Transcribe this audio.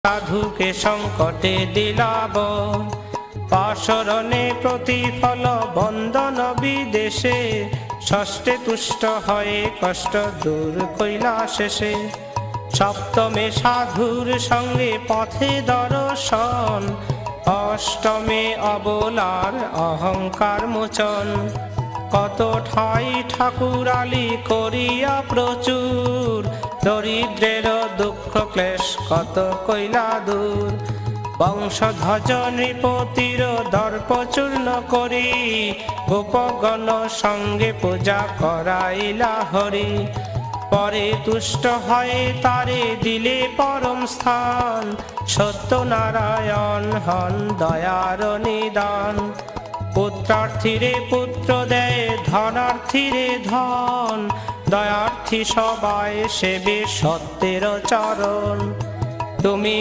সাধুকে সংকটে দিলাব, পাশরণে প্রতিফল বন্দন বিদেশে, ষষ্ঠে তুষ্ট হয়ে কষ্ট দূর কইলা শেষে। সপ্তমে সাধুর সঙ্গে পথে দর্শন, অষ্টমে অবলার অহংকার মোচন। কত ঠাই ঠাকুরালি করিয়া প্রচুর, দরিদ্রের দুঃখ ক্লেশ কত কইলা দূর। বংশধ্বজ নৃপতির দর্প চূর্ণ করি, গোপগণ সঙ্গে পূজা করাইলা হরি। পরে তুষ্ট হয়ে তারে দিলে পরম স্থান, সত্যনারায়ণ হন দয়ার নিদান। পুত্রার্থীরে পুত্র দেয়, ধনার্থীরে ধন, দয়ার্থী সবাই সেবে সত্যের চরণ। তুমি